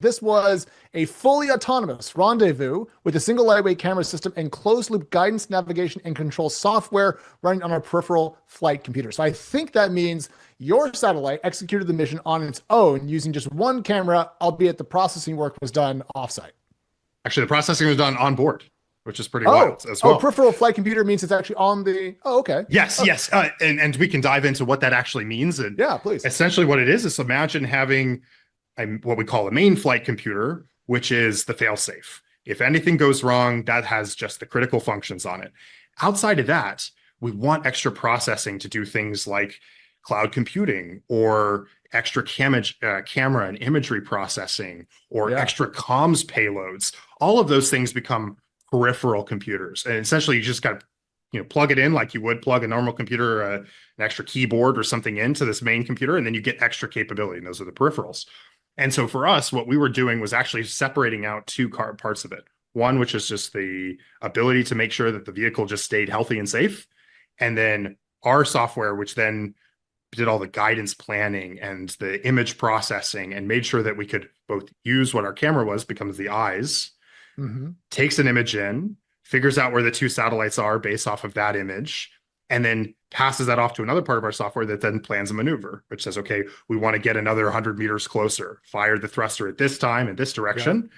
This was a fully autonomous rendezvous with a single lightweight camera system and closed loop guidance, navigation, and control software running on a peripheral flight computer. So I think that means your satellite executed the mission on its own using just one camera, albeit the processing work was done offsite. Actually, the processing was done on board, which is pretty Oh, wild as oh, well. peripheral flight computer means it's actually on the. Oh, okay. Yes, Oh, yes. And we can dive into what that actually means. And yeah, please. essentially what it is imagine having what we call a main flight computer, which is the failsafe. If anything goes wrong, that has just the critical functions on it. Outside of that, we want extra processing to do things like cloud computing or extra camera and imagery processing or extra comms payloads. All of those things become peripheral computers. And essentially you just got to plug it in like you would plug a normal computer, an extra keyboard or something into this main computer, and then you get extra capability. And those are the peripherals. And so for us, what we were doing was actually separating out two parts of it. One, which is just the ability to make sure that the vehicle just stayed healthy and safe. And then our software, which then did all the guidance planning and the image processing and made sure that we could both use what our camera was, becomes the eyes, takes an image in, figures out where the two satellites are based off of that image, and then passes that off to another part of our software that then plans a maneuver, which says, okay, we want to get another 100 meters closer, fire the thruster at this time in this direction,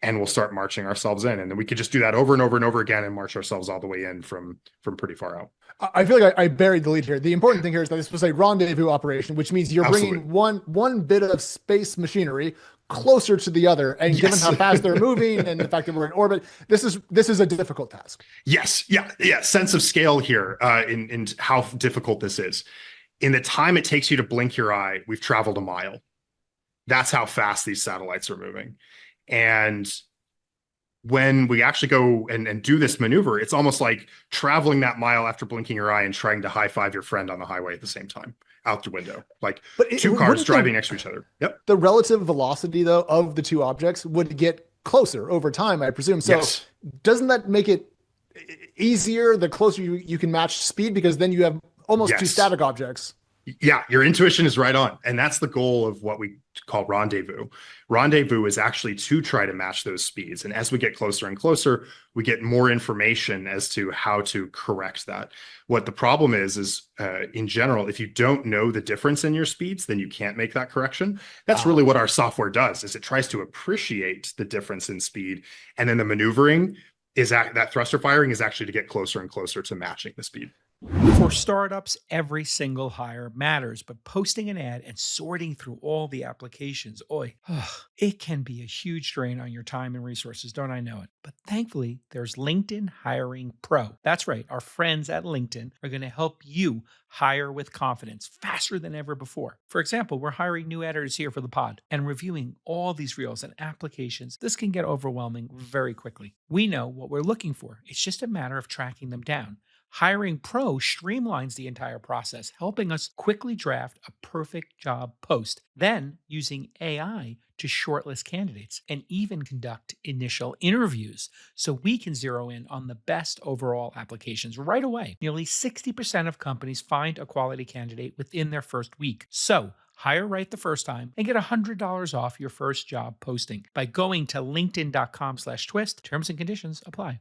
and we'll start marching ourselves in. And then we could just do that over and over and over again and march ourselves all the way in from pretty far out. I feel like I buried the lead here. The important thing here is that this was a rendezvous operation, which means you're bringing one bit of space machinery closer to the other. And given how fast they're moving and the fact that we're in orbit, this is a difficult task. Yes. Yeah. Sense of scale here in how difficult this is. In the time it takes you to blink your eye, we've traveled a mile. That's how fast these satellites are moving. And when we actually go and do this maneuver, it's almost like traveling that mile after blinking your eye and trying to high five your friend on the highway at the same time out the window, like two cars driving next to each other. Yep. The relative velocity, though, of the two objects would get closer over time, I presume. So doesn't that make it easier the closer you can match speed, because then you have almost two static objects? Yeah, your intuition is right on. And that's the goal of what we call rendezvous. Rendezvous is actually to try to match those speeds. And as we get closer and closer, we get more information as to how to correct that. What the problem is in general, if you don't know the difference in your speeds, then you can't make that correction. That's really what our software does, is it tries to appreciate the difference in speed. And then the maneuvering is that thruster firing is actually to get closer and closer to matching the speed. For startups, every single hire matters, but posting an ad and sorting through all the applications, it can be a huge drain on your time and resources, don't I know it? But thankfully, there's LinkedIn Hiring Pro. That's right, our friends at LinkedIn are going to help you hire with confidence faster than ever before. For example, we're hiring new editors here for the pod and reviewing all these reels and applications. This can get overwhelming very quickly. We know what we're looking for. It's just a matter of tracking them down. Hiring Pro streamlines the entire process, helping us quickly draft a perfect job post, then using AI to shortlist candidates and even conduct initial interviews so we can zero in on the best overall applications right away. Nearly 60% of companies find a quality candidate within their first week. So hire right the first time and get $100 off your first job posting by going to linkedin.com/twist. Terms and conditions apply.